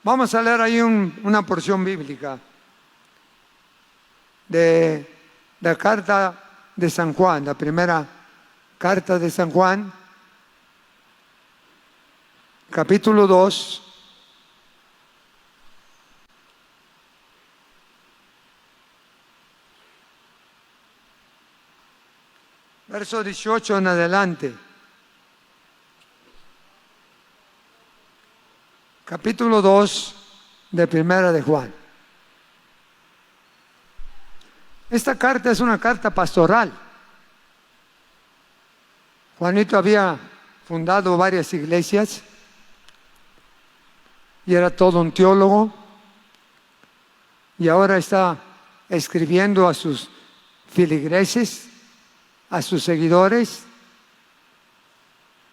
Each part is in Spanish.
Vamos a leer ahí una porción bíblica de la carta de San Juan, la primera carta de San Juan, capítulo 2, verso 18 en adelante. Capítulo 2 de Primera de Juan. Esta carta es una carta pastoral. Juanito había fundado varias iglesias y era todo un teólogo, y ahora está escribiendo a sus feligreses, a sus seguidores,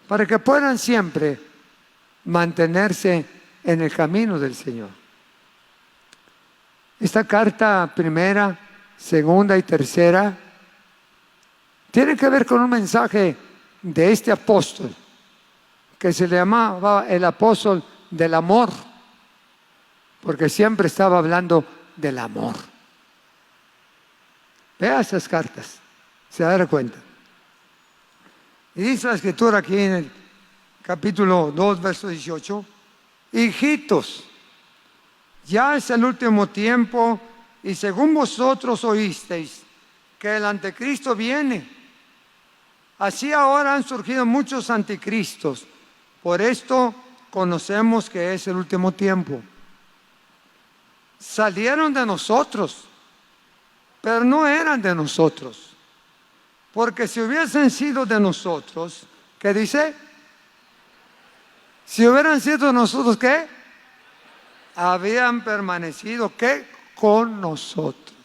para que puedan siempre mantenerse en el camino del Señor. Esta carta primera, segunda y tercera tiene que ver con un mensaje de este apóstol que se le llamaba el apóstol del amor, porque siempre estaba hablando del amor. Vea esas cartas, se dará cuenta. Y dice la escritura aquí en el capítulo 2, verso 18: hijitos, ya es el último tiempo, y según vosotros oísteis que el anticristo viene, así ahora han surgido muchos anticristos. Por esto conocemos que es el último tiempo. Salieron de nosotros, pero no eran de nosotros. Porque si hubiesen sido de nosotros, ¿qué dice? Si hubieran sido de nosotros, ¿qué? Habían permanecido, ¿qué? Con nosotros.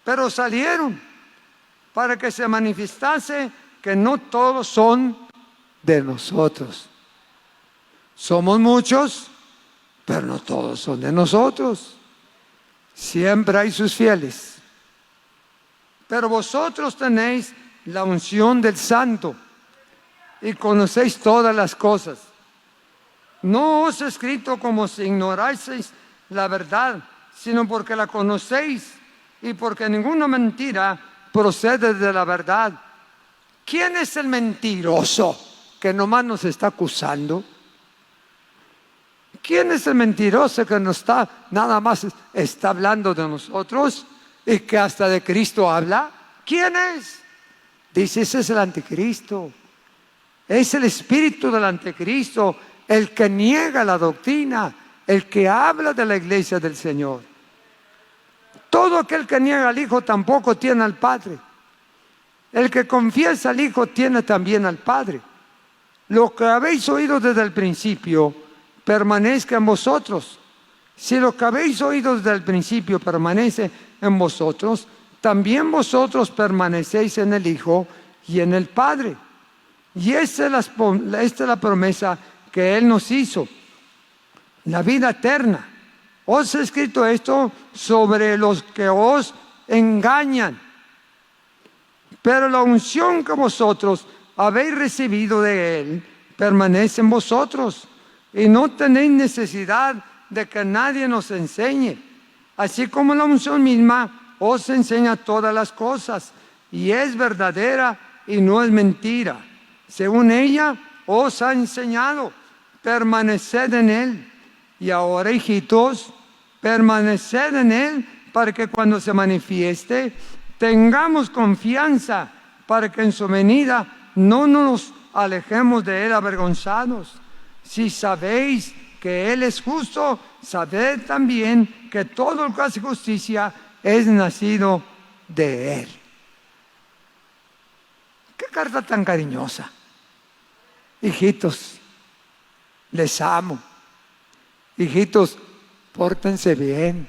Pero salieron para que se manifestase que no todos son de nosotros. Somos muchos, pero no todos son de nosotros. Siempre hay sus fieles. Pero vosotros tenéis la unción del Santo y conocéis todas las cosas. No os he escrito como si ignoraseis la verdad, sino porque la conocéis y porque ninguna mentira procede de la verdad. ¿Quién es el mentiroso que nomás nos está acusando? ¿Quién es el mentiroso que nos está, nada más está hablando de nosotros y que hasta de Cristo habla? ¿Quién es? Dice, ese es el anticristo. Es el espíritu del anticristo, el que niega la doctrina, el que habla de la iglesia del Señor. Todo aquel que niega al Hijo tampoco tiene al Padre. El que confiesa al Hijo tiene también al Padre. Lo que habéis oído desde el principio permanezca en vosotros. Si lo que habéis oído desde el principio permanece en vosotros, también vosotros permanecéis en el Hijo y en el Padre. Y esta es la promesa que Él nos hizo, la vida eterna. Os he escrito esto sobre los que os engañan. Pero la unción que vosotros habéis recibido de Él permanece en vosotros, y no tenéis necesidad de que nadie nos enseñe. Así como la unción misma os enseña todas las cosas, y es verdadera y no es mentira. Según ella os ha enseñado, permaneced en Él. Y ahora, hijitos, permaneced en Él, para que cuando se manifieste tengamos confianza, para que en su venida no nos alejemos de Él avergonzados. Si sabéis que Él es justo, sabed también que todo el que hace justicia es nacido de Él. Qué carta tan cariñosa. Hijitos, les amo. Hijitos, pórtense bien.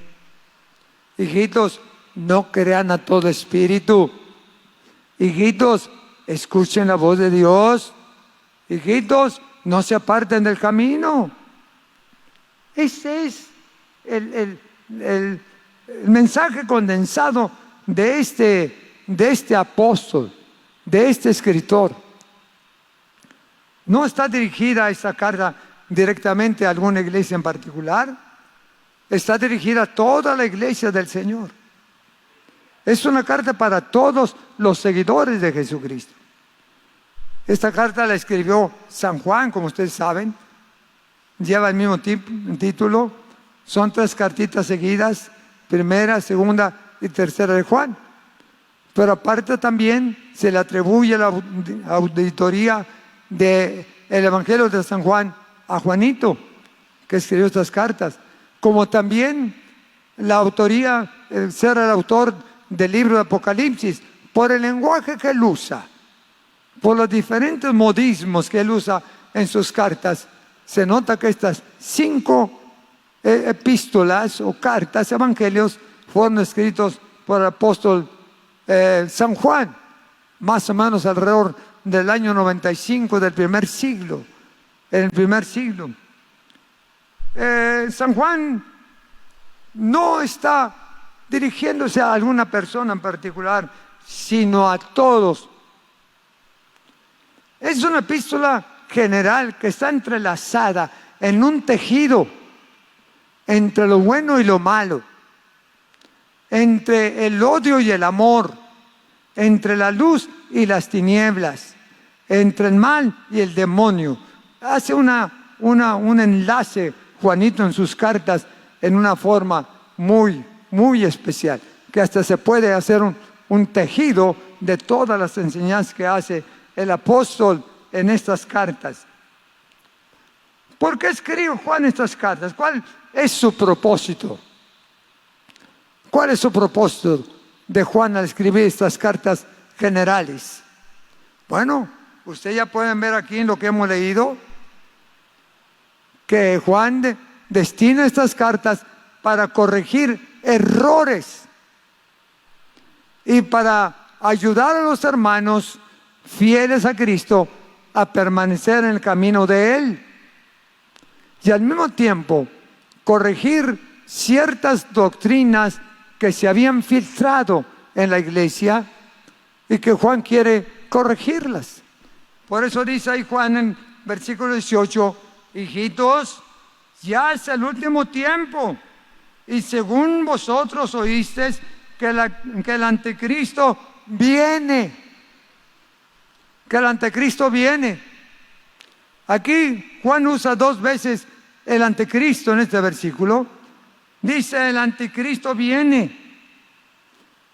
Hijitos, no crean a todo espíritu. Hijitos, escuchen la voz de Dios. Hijitos, no se aparten del camino. Ese es el mensaje condensado de este apóstol, de este escritor. No está dirigida esta carta directamente a alguna iglesia en particular. Está dirigida a toda la iglesia del Señor. Es una carta para todos los seguidores de Jesucristo. Esta carta la escribió San Juan, como ustedes saben. Lleva el mismo título. Son 3 cartitas seguidas: primera, segunda y tercera de Juan. Pero aparte también se le atribuye la auditoría del Evangelio de San Juan a Juanito, que escribió estas cartas. Como también la autoría, ser el autor del libro de Apocalipsis, por el lenguaje que él usa, por los diferentes modismos que él usa en sus cartas. Se nota que estas 5 epístolas o cartas, evangelios, fueron escritos por el apóstol San Juan, más o menos alrededor del año 95 del primer siglo. En el primer siglo. San Juan no está dirigiéndose a alguna persona en particular, sino a todos. Es una epístola general que está entrelazada en un tejido entre lo bueno y lo malo, entre el odio y el amor, entre la luz y las tinieblas, entre el mal y el demonio. Hace un enlace Juanito en sus cartas en una forma muy, muy especial, que hasta se puede hacer un tejido de todas las enseñanzas que hace el apóstol en estas cartas. ¿Por qué escribe Juan estas cartas? ¿Cuál es su propósito? ¿Cuál es su propósito de Juan al escribir estas cartas generales? Bueno, ustedes ya pueden ver aquí en lo que hemos leído que Juan destina estas cartas para corregir errores y para ayudar a los hermanos fieles a Cristo a permanecer en el camino de Él. Y al mismo tiempo corregir ciertas doctrinas que se habían filtrado en la iglesia y que Juan quiere corregirlas. Por eso dice ahí Juan en versículo 18: hijitos, ya es el último tiempo, y según vosotros oísteis que el anticristo viene. Que el anticristo viene. Aquí Juan usa 2 veces el anticristo en este versículo. Dice: el anticristo viene.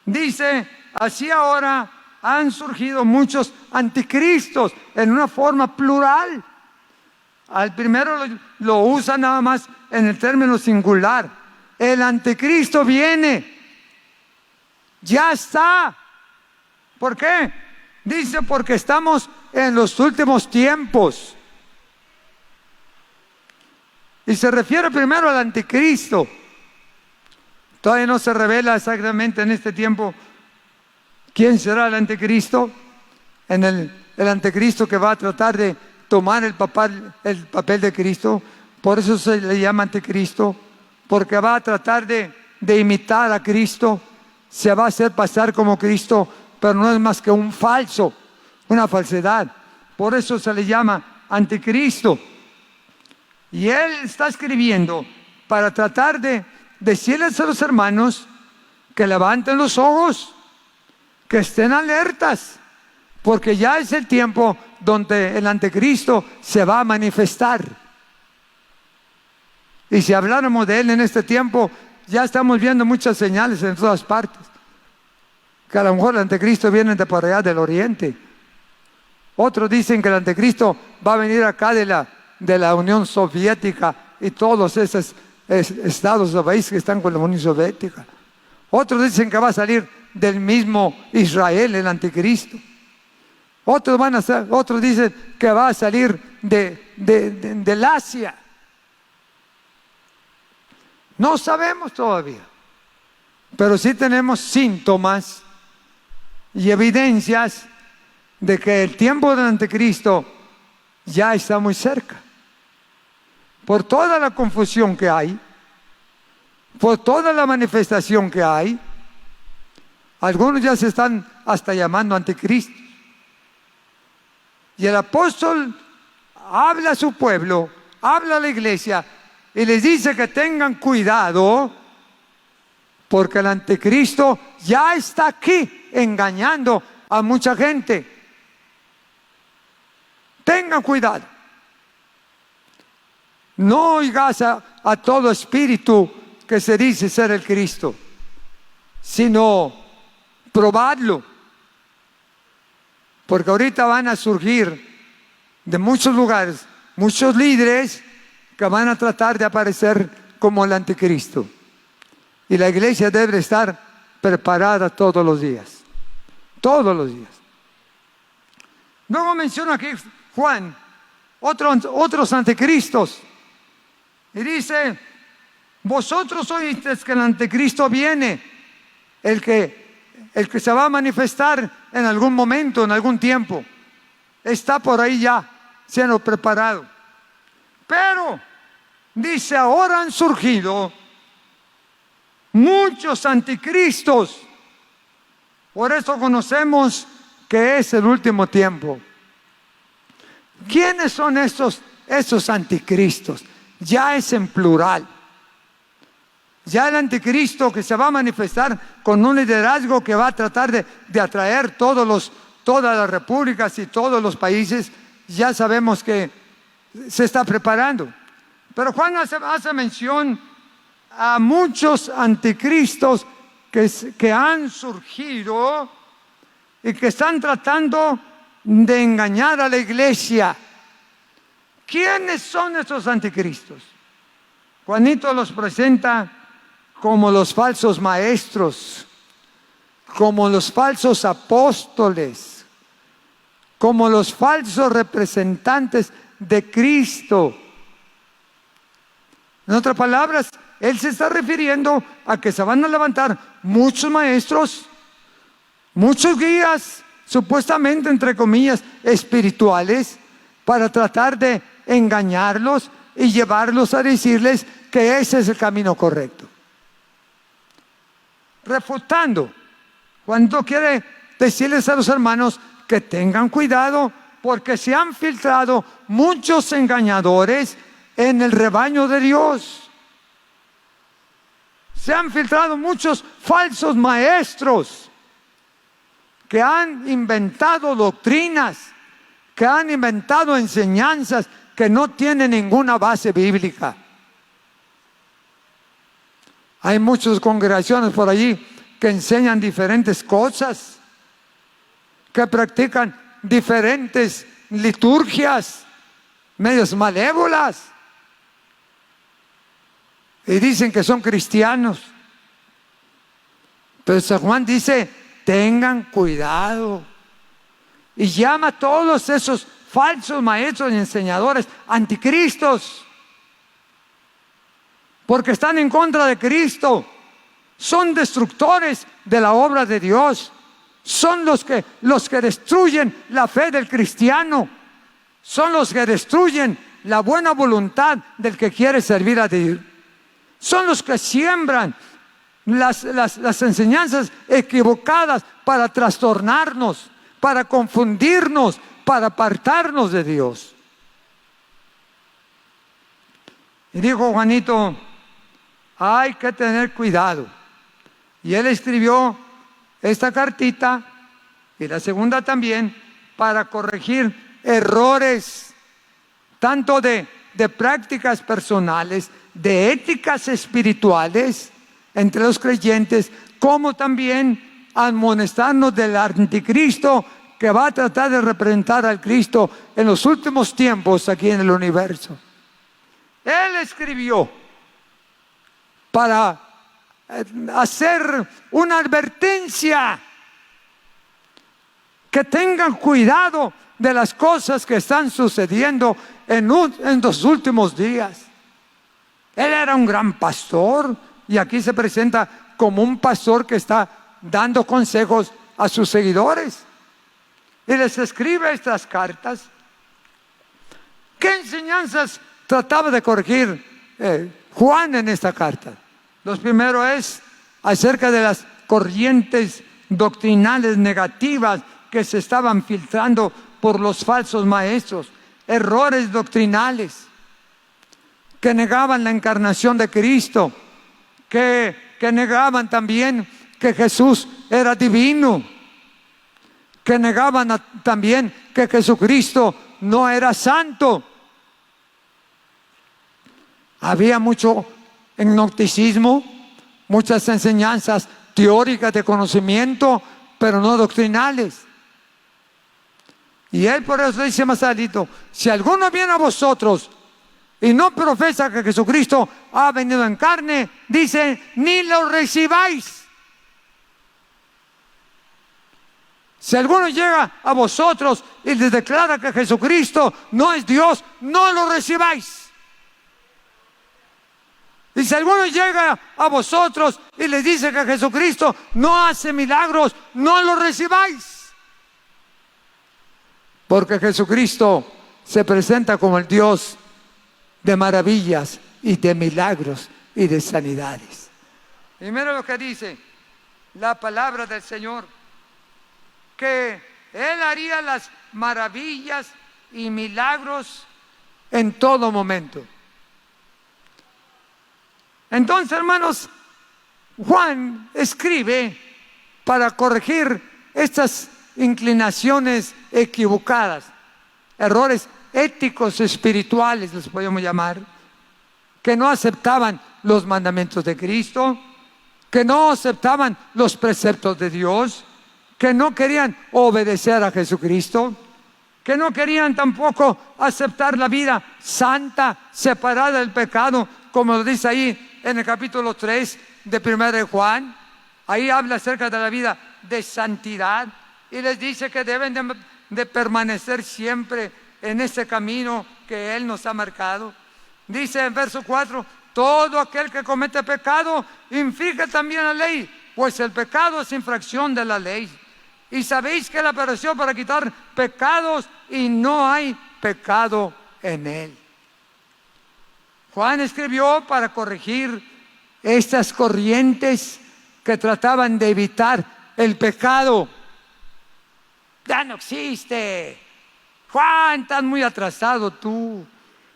Dice: así ahora han surgido muchos anticristos en una forma plural. Al primero lo usa nada más en el término singular. El anticristo viene. Ya está. ¿Por qué? Dice: porque estamos en los últimos tiempos. Y se refiere primero al anticristo. Todavía no se revela exactamente en este tiempo quién será el anticristo. El anticristo que va a tratar de tomar el papel de Cristo. Por eso se le llama anticristo, porque va a tratar de imitar a Cristo. Se va a hacer pasar como Cristo, pero no es más que un falso, una falsedad. Por eso se le llama anticristo. Y él está escribiendo para tratar de decirles a los hermanos que levanten los ojos, que estén alertas, porque ya es el tiempo donde el anticristo se va a manifestar. Y si habláramos de él en este tiempo, ya estamos viendo muchas señales en todas partes. Que a lo mejor el anticristo viene de por allá del oriente. Otros dicen que el anticristo va a venir acá de la Unión Soviética y todos esos estados o países que están con la Unión Soviética. Otros dicen que va a salir del mismo Israel el anticristo. Otros dicen que va a salir del Asia. No sabemos todavía, pero sí tenemos síntomas y evidencias de que el tiempo del anticristo ya está muy cerca. Por toda la confusión que hay, por toda la manifestación que hay, algunos ya se están hasta llamando anticristo. Y el apóstol habla a su pueblo habla a la iglesia y les dice que tengan cuidado porque el anticristo ya está aquí engañando a mucha gente. Tengan cuidado. No oigas a todo espíritu que se dice ser el Cristo, sino probadlo. Porque ahorita van a surgir de muchos lugares muchos líderes que van a tratar de aparecer como el anticristo. Y la iglesia debe estar preparada todos los días. Todos los días. Luego menciona aquí Juan otros anticristos. Y dice, vosotros oísteis que el anticristo viene, el que se va a manifestar en algún momento, en algún tiempo. Está por ahí ya, siendo preparado. Pero, dice, ahora han surgido muchos anticristos. Por eso conocemos que es el último tiempo. ¿Quiénes son esos anticristos? Ya es en plural. Ya el anticristo que se va a manifestar con un liderazgo que va a tratar de atraer todas las repúblicas y todos los países, ya sabemos que se está preparando. Pero Juan hace mención a muchos anticristos que han surgido y que están tratando de engañar a la iglesia. ¿Quiénes son esos anticristos? Juanito los presenta como los falsos maestros, como los falsos apóstoles, como los falsos representantes de Cristo. En otras palabras, él se está refiriendo a que se van a levantar muchos maestros, muchos guías, supuestamente, entre comillas, espirituales, para tratar de engañarlos y llevarlos a decirles que ese es el camino correcto. Refutando, cuando quiere decirles a los hermanos que tengan cuidado, porque se han filtrado muchos engañadores en el rebaño de Dios. Se han filtrado muchos falsos maestros que han inventado doctrinas, que han inventado enseñanzas que no tienen ninguna base bíblica. Hay muchas congregaciones por allí que enseñan diferentes cosas, que practican diferentes liturgias, medias malévolas, y dicen que son cristianos. Pero San Juan dice, tengan cuidado, y llama a todos esos falsos maestros y enseñadores anticristos, porque están en contra de Cristo, son destructores de la obra de Dios, son los que destruyen la fe del cristiano, son los que destruyen la buena voluntad del que quiere servir a Dios, son los que siembran las enseñanzas equivocadas para trastornarnos, para confundirnos, para apartarnos de Dios. Y dijo Juanito, hay que tener cuidado. Y él escribió esta cartita y la segunda también para corregir errores tanto de prácticas personales, de éticas espirituales entre los creyentes, como también amonestarnos del anticristo que va a tratar de representar al Cristo en los últimos tiempos aquí en el universo. Él escribió para hacer una advertencia, que tengan cuidado de las cosas que están sucediendo en los últimos días. Él era un gran pastor y aquí se presenta como un pastor que está dando consejos a sus seguidores y les escribe estas cartas. ¿Qué enseñanzas trataba de corregir Juan en esta carta? Los primeros es acerca de las corrientes doctrinales negativas que se estaban filtrando por los falsos maestros, errores doctrinales. que negaban la encarnación de Cristo, que negaban también que Jesús era divino, que negaban también que Jesucristo no era santo. Había mucho gnosticismo, muchas enseñanzas teóricas de conocimiento, pero no doctrinales. Y él por eso dice más adelante: si alguno viene a vosotros y no profesa que Jesucristo ha venido en carne, dice, ni lo recibáis. Si alguno llega a vosotros y les declara que Jesucristo no es Dios, no lo recibáis. Y si alguno llega a vosotros y les dice que Jesucristo no hace milagros, no lo recibáis. Porque Jesucristo se presenta como el Dios de maravillas y de milagros y de sanidades. Y mira lo que dice la palabra del Señor, que Él haría las maravillas y milagros en todo momento. Entonces, hermanos, Juan escribe para corregir estas inclinaciones equivocadas, errores éticos, espirituales, les podemos llamar, que no aceptaban los mandamientos de Cristo, que no aceptaban los preceptos de Dios, que no querían obedecer a Jesucristo, que no querían tampoco aceptar la vida santa, separada del pecado, como lo dice ahí en el capítulo 3 de 1 de Juan. Ahí habla acerca de la vida de santidad y les dice que deben de permanecer siempre en ese camino que Él nos ha marcado. Dice en verso 4: todo aquel que comete pecado infringe también la ley, pues el pecado es infracción de la ley. Y sabéis que Él apareció para quitar pecados y no hay pecado en Él. Juan escribió para corregir estas corrientes que trataban de evitar el pecado. Ya no existe. Juan, estás muy atrasado tú.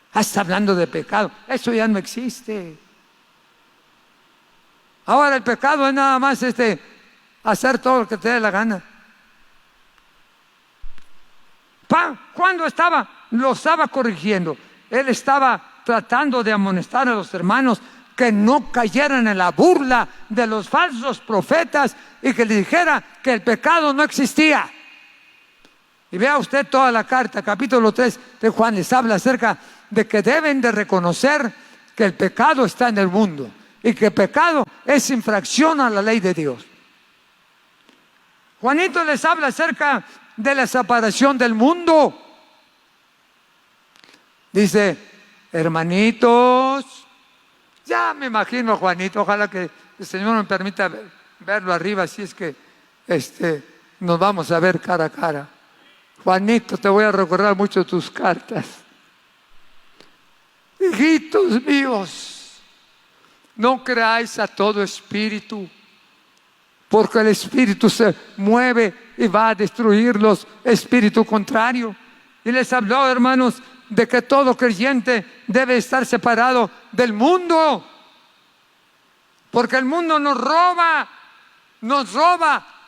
Estás hablando de pecado. Eso ya no existe. Ahora el pecado es nada más hacer todo lo que te dé la gana. Cuando lo estaba corrigiendo, él estaba tratando de amonestar a los hermanos que no cayeran en la burla de los falsos profetas y que le dijera que el pecado no existía. Y vea usted toda la carta, capítulo 3 de Juan, les habla acerca de que deben de reconocer que el pecado está en el mundo y que el pecado es infracción a la ley de Dios. Juanito les habla acerca de la separación del mundo. Dice: hermanitos, ya me imagino a Juanito, ojalá que el Señor me permita verlo arriba, así es que nos vamos a ver cara a cara. Juanito, te voy a recordar mucho tus cartas. Hijitos míos, no creáis a todo espíritu, porque el espíritu se mueve y va a destruirlos, espíritu contrario. Y les habló, hermanos, de que todo creyente debe estar separado del mundo, porque el mundo nos roba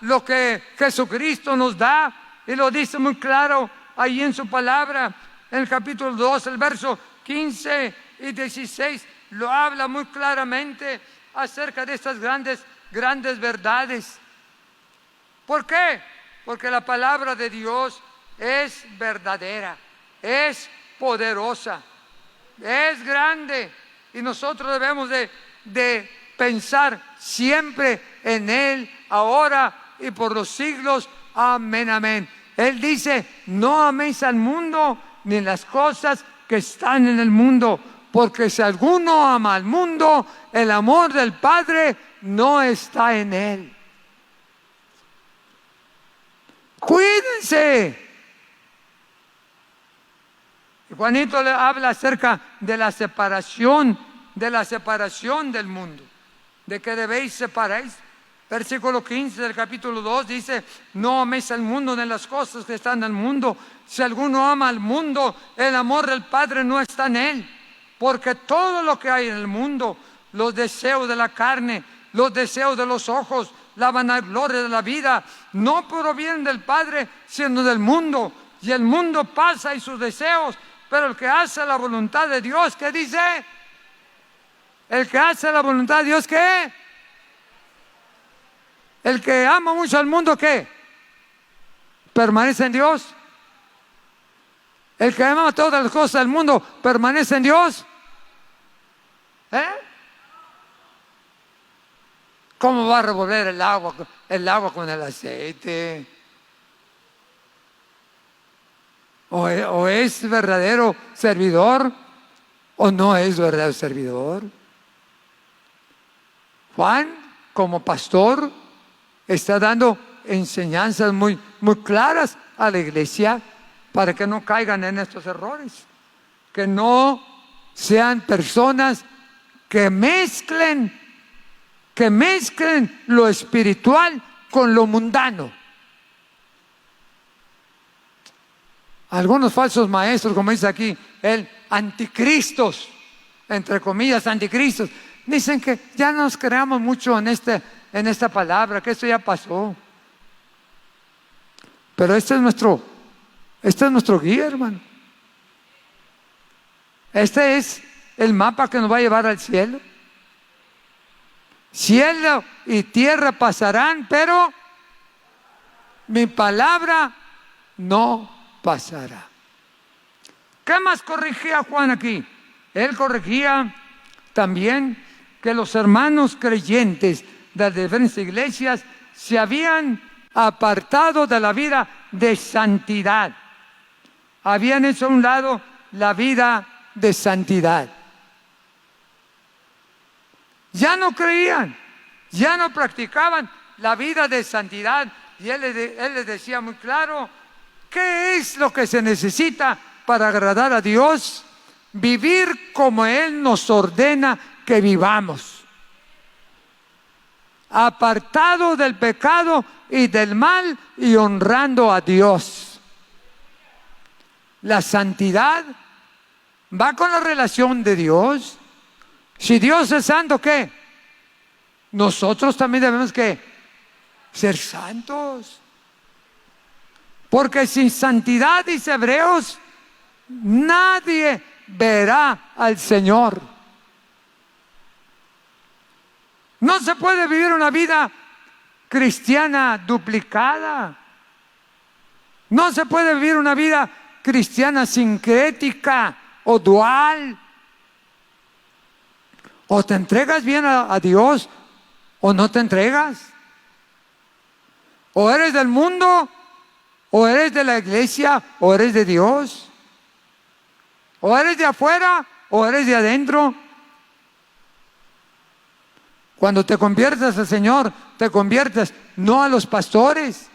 lo que Jesucristo nos da, y lo dice muy claro ahí en su palabra, en el capítulo 2, el verso 15 y 16, lo habla muy claramente acerca de estas grandes verdades. ¿Por qué? Porque la palabra de Dios es verdadera, es poderosa, es grande, y nosotros debemos de pensar siempre en Él, ahora y por los siglos. Amén, amén. Él dice: no améis al mundo ni las cosas que están en el mundo, porque si alguno ama al mundo, el amor del Padre no está en él. Cuídense. Y Juanito le habla acerca de la separación del mundo, de que debéis separaros. Versículo 15 del capítulo 2 dice: no améis al mundo ni las cosas que están en el mundo. Si alguno ama al mundo, el amor del Padre no está en él. Porque todo lo que hay en el mundo, los deseos de la carne, los deseos de los ojos, la vanagloria de la vida, no provienen del Padre, sino del mundo. Y el mundo pasa y sus deseos, pero el que hace la voluntad de Dios, ¿qué dice? El que hace la voluntad de Dios, ¿qué? El que ama mucho al mundo, ¿qué? Permanece en Dios. El que ama todas las cosas del mundo, permanece en Dios. ¿Cómo va a revolver el agua con el aceite? O es verdadero servidor o no es verdadero servidor. Juan, como pastor, está dando enseñanzas muy, muy claras a la iglesia para que no caigan en estos errores, que no sean personas que mezclen lo espiritual con lo mundano. Algunos falsos maestros, como dice aquí, el anticristos, entre comillas, anticristos, dicen que ya nos creamos mucho en esta palabra, que esto ya pasó. Pero este es nuestro guía, hermano. Este es el mapa que nos va a llevar al cielo. Cielo y tierra pasarán, pero mi palabra no pasará. ¿Qué más corrigía Juan aquí? Él corrigía también que los hermanos creyentes de las diferentes iglesias se habían apartado de la vida de santidad. Habían hecho a un lado la vida de santidad. Ya no creían, ya no practicaban la vida de santidad. Y él les decía muy claro, ¿qué es lo que se necesita para agradar a Dios? Vivir como Él nos ordena que vivamos. Apartado del pecado y del mal y honrando a Dios. La santidad va con la relación de Dios. Si Dios es santo, ¿qué? Nosotros también debemos ¿qué? Ser santos. Porque sin santidad, dice Hebreos, nadie verá al Señor. No se puede vivir una vida cristiana duplicada. No se puede vivir una vida cristiana sincrética o dual. O te entregas bien a Dios o no te entregas. O eres del mundo, o eres de la iglesia, o eres de Dios. O eres de afuera, o eres de adentro. Cuando te conviertes al Señor, te conviertes no a los pastores,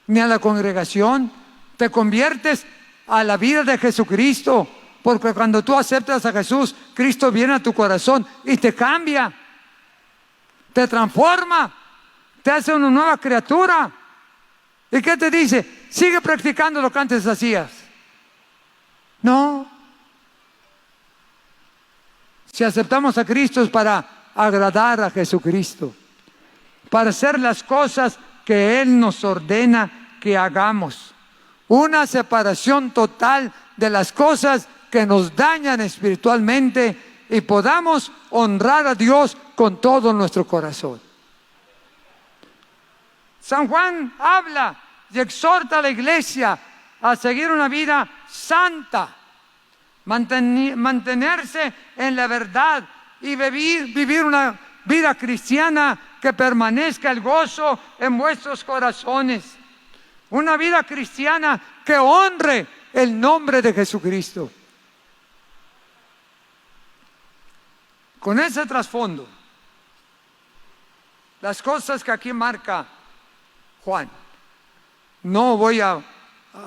ni a la congregación. Te conviertes a la vida de Jesucristo. Porque cuando tú aceptas a Jesús, Cristo viene a tu corazón y te cambia, te transforma, te hace una nueva criatura. ¿Y qué te dice? Sigue practicando lo que antes hacías. No. Si aceptamos a Cristo es para agradar a Jesucristo, para hacer las cosas que Él nos ordena que hagamos. Una separación total de las cosas que nos dañan espiritualmente y podamos honrar a Dios con todo nuestro corazón. San Juan habla y exhorta a la iglesia a seguir una vida santa, mantenerse en la verdad y vivir una vida cristiana que permanezca el gozo en vuestros corazones. Una vida cristiana que honre el nombre de Jesucristo. Con ese trasfondo, las cosas que aquí marca Juan, no voy a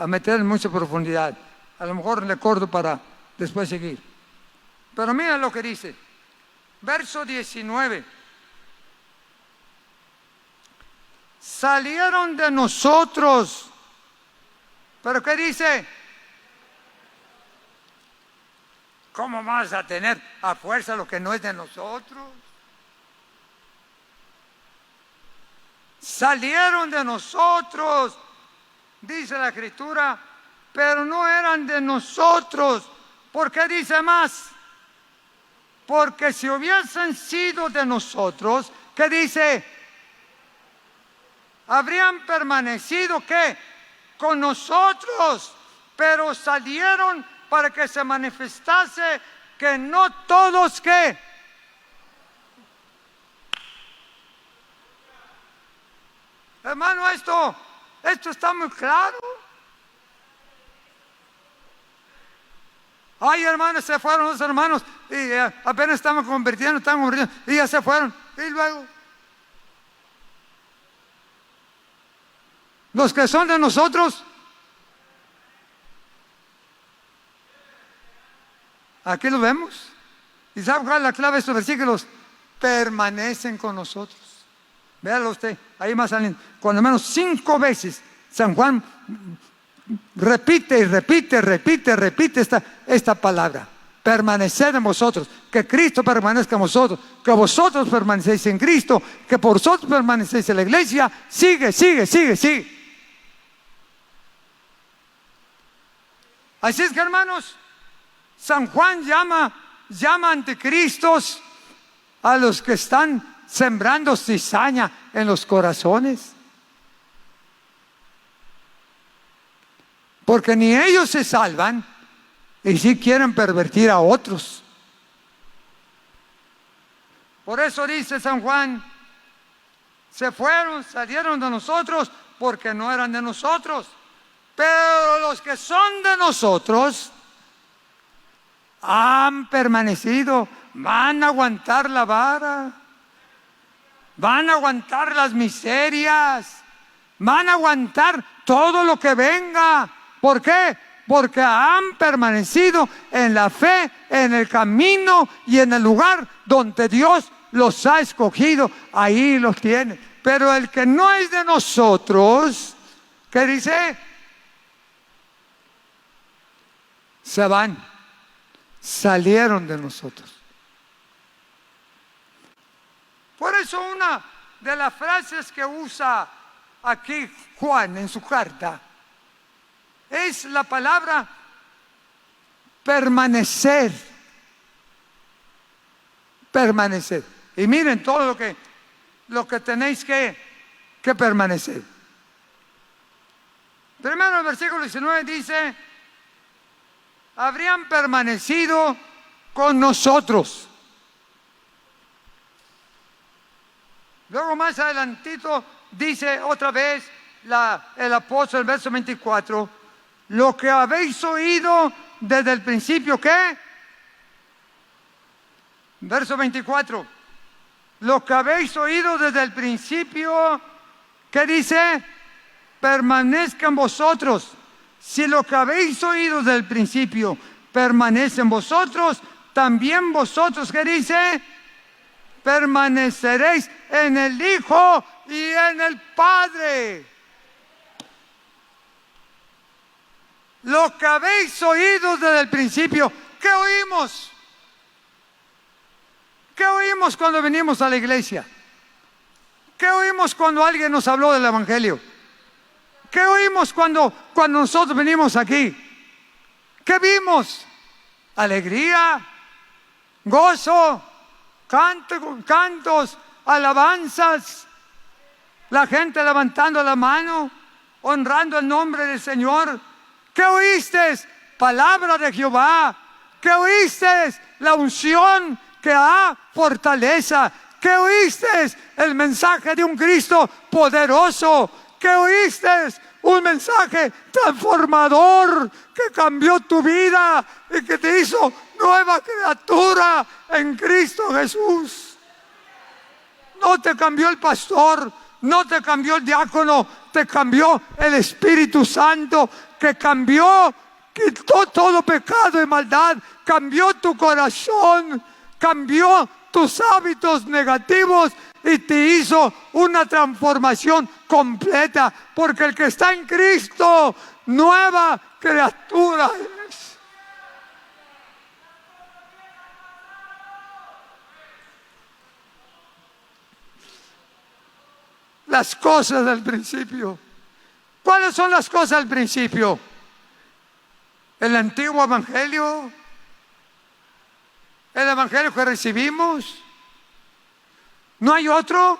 meter en mucha profundidad, a lo mejor le corto para después seguir. Pero mira lo que dice, verso 19. Salieron de nosotros, pero ¿qué dice? ¿Cómo vas a tener a fuerza lo que no es de nosotros? Salieron de nosotros, dice la Escritura, pero no eran de nosotros. ¿Por qué dice más? Porque si hubiesen sido de nosotros, ¿qué dice? Habrían permanecido, ¿qué? Con nosotros, pero salieron para que se manifestase que no todos, ¿qué? Hermano, esto está muy claro. Ay, hermanos, se fueron los hermanos y apenas estaban convirtiendo y ya se fueron. Y luego, los que son de nosotros, aquí lo vemos. ¿Y sabe cuál es la clave de estos versículos? Permanecen con nosotros. Véalo usted, ahí más saliendo. Cuando menos 5 veces San Juan repite y repite esta palabra. Permaneced en vosotros, que Cristo permanezca en vosotros, que vosotros permanecéis en Cristo, que por vosotros permanecéis en la iglesia. Sigue. Así es que, hermanos, San Juan llama anticristos a los que están sembrando cizaña en los corazones, porque ni ellos se salvan y sí quieren pervertir a otros. Por eso dice San Juan, salieron de nosotros porque no eran de nosotros, pero los que son de nosotros han permanecido, van a aguantar la vara, van a aguantar las miserias, van a aguantar todo lo que venga. ¿Por qué? Porque han permanecido en la fe, en el camino y en el lugar donde Dios los ha escogido. Ahí los tiene. Pero el que no es de nosotros, ¿qué dice? Se van, salieron de nosotros. Por eso una de las frases que usa aquí Juan en su carta es la palabra permanecer. Permanecer. Y miren todo lo que tenéis que permanecer. Primero el versículo 19 dice, habrían permanecido con nosotros. Luego más adelantito dice otra vez el apóstol, el verso 24, lo que habéis oído desde el principio, ¿qué? Verso 24, lo que habéis oído desde el principio, ¿qué dice? Permanezca en vosotros. Si lo que habéis oído desde el principio permanece en vosotros, también vosotros, ¿qué dice? Permaneceréis en el Hijo y en el Padre. Lo que habéis oído desde el principio, ¿qué oímos? ¿Qué oímos cuando venimos a la iglesia? ¿Qué oímos cuando alguien nos habló del Evangelio? ¿Qué oímos cuando nosotros venimos aquí? ¿Qué vimos? Alegría, gozo, cantos, alabanzas, la gente levantando la mano, honrando el nombre del Señor. ¿Qué oíste? Palabra de Jehová. ¿Qué oíste? La unción que da fortaleza. ¿Qué oíste? El mensaje de un Cristo poderoso. ¿Qué oíste? Un mensaje transformador que cambió tu vida y que te hizo nueva criatura en Cristo Jesús. No te cambió el pastor, no te cambió el diácono, te cambió el Espíritu Santo, que cambió, quitó todo pecado y maldad, cambió tu corazón, cambió tus hábitos negativos y te hizo una transformación completa, porque el que está en Cristo, nueva criatura es. las cosas del principio. ¿Cuáles son las cosas del principio? El antiguo evangelio, el evangelio que recibimos. ¿No hay otro?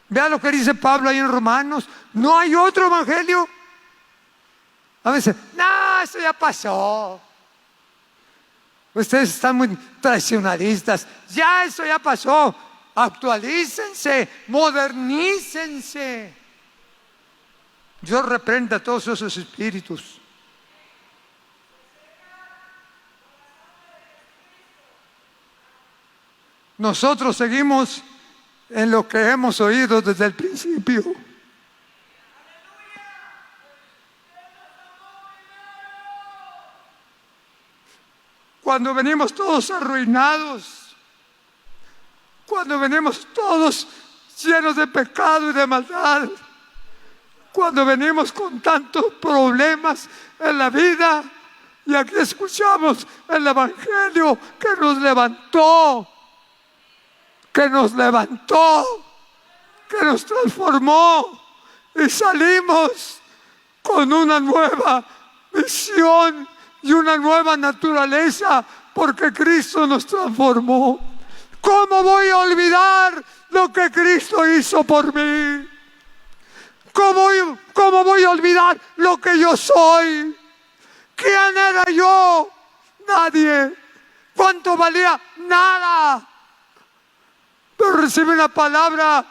Vea lo que dice Pablo ahí en Romanos. ¿No hay otro evangelio? A veces, no, eso ya pasó. Ustedes están muy tradicionalistas. Ya, eso ya pasó. Actualícense, modernícense. Dios reprenda a todos esos espíritus. Nosotros seguimos en lo que hemos oído desde el principio. Cuando venimos todos arruinados, cuando venimos todos llenos de pecado y de maldad, cuando venimos con tantos problemas en la vida, y aquí escuchamos el evangelio que nos levantó, que nos transformó, y salimos con una nueva visión y una nueva naturaleza, porque Cristo nos transformó. ¿Cómo voy a olvidar lo que Cristo hizo por mí? ¿Cómo voy a olvidar lo que yo soy? ¿Quién era yo? Nadie. ¿Cuánto valía? Nada. Pero recibí una palabra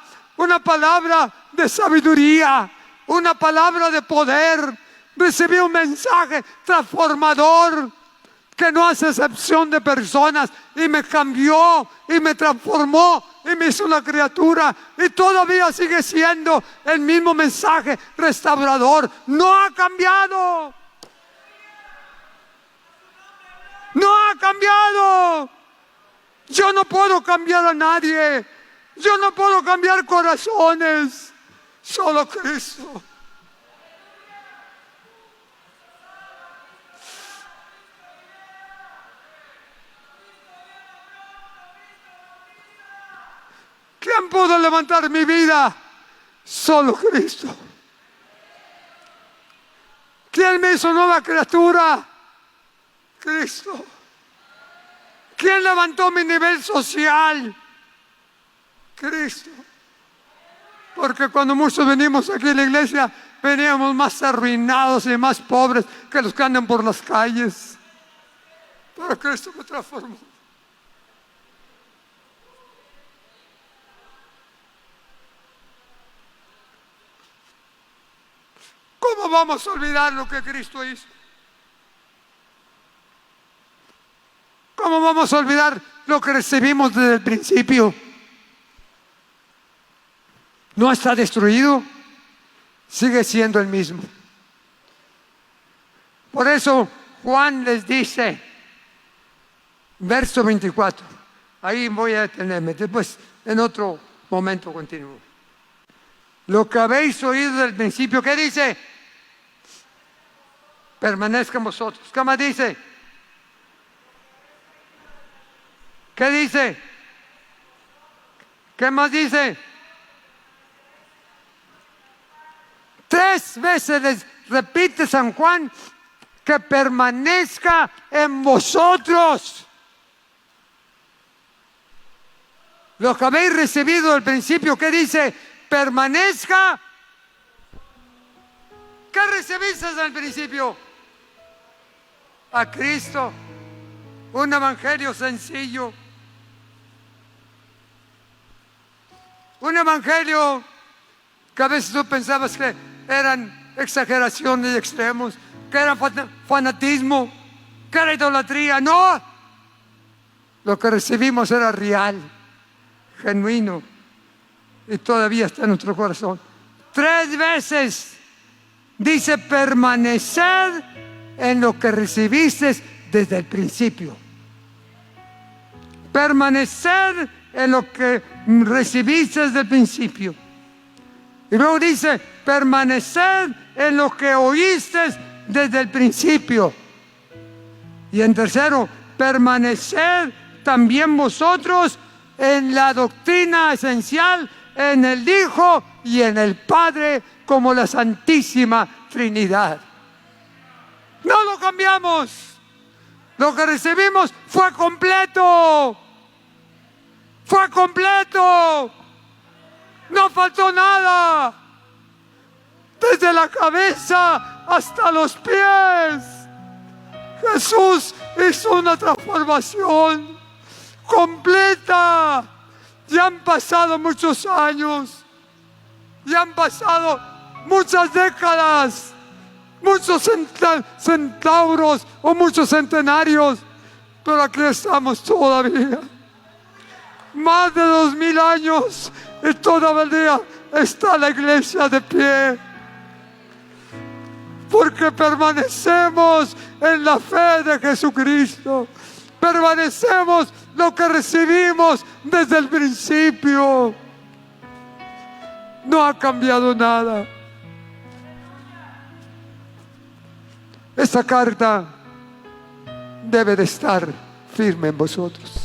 de sabiduría, una palabra de poder. Recibí un mensaje transformador que no hace excepción de personas, y me cambió y me transformó y me hizo una criatura, y todavía sigue siendo el mismo mensaje restaurador. No ha cambiado. No ha cambiado. Yo no puedo cambiar a nadie. Yo no puedo cambiar corazones. Solo Cristo. ¿Quién pudo levantar mi vida? Solo Cristo. ¿Quién me hizo nueva criatura? Cristo. ¿Quién levantó mi nivel social? Cristo. Porque cuando muchos venimos aquí a la iglesia, veníamos más arruinados y más pobres que los que andan por las calles. Pero Cristo me transformó. ¿Cómo vamos a olvidar lo que Cristo hizo? ¿Cómo vamos a olvidar lo que recibimos desde el principio? No está destruido, sigue siendo el mismo. Por eso Juan les dice, verso 24, ahí voy a detenerme, después en otro momento continúo. Lo que habéis oído desde el principio, ¿qué dice? Permanezca en vosotros. ¿Qué más dice? ¿Qué dice? ¿Qué más dice? 3 veces les repite San Juan que permanezca en vosotros. Lo que habéis recibido al principio, ¿qué dice? Permanezca. ¿Qué recibiste al principio? A Cristo. Un evangelio sencillo. Un evangelio que a veces tú pensabas que eran exageraciones y extremos, que era fanatismo, que era idolatría. No, lo que recibimos era real, genuino, y todavía está en nuestro corazón. 3 veces dice permanecer en lo que recibiste desde el principio. Permanecer en lo que recibiste desde el principio. Y luego dice permanecer en lo que oíste desde el principio. Y en tercero, permanecer también vosotros en la doctrina esencial en el Hijo y en el Padre como la Santísima Trinidad. No lo cambiamos. Lo que recibimos fue completo. Fue completo. No faltó nada. Desde la cabeza hasta los pies. Jesús hizo una transformación completa. Ya han pasado muchos años. Ya han pasado muchas décadas. Muchos centauros o muchos centenarios. Pero aquí estamos todavía. Más de 2000 años y todavía está la iglesia de pie. Porque permanecemos en la fe de Jesucristo. Permanecemos lo que recibimos desde el principio. No ha cambiado nada. Esta carta debe de estar firme en vosotros.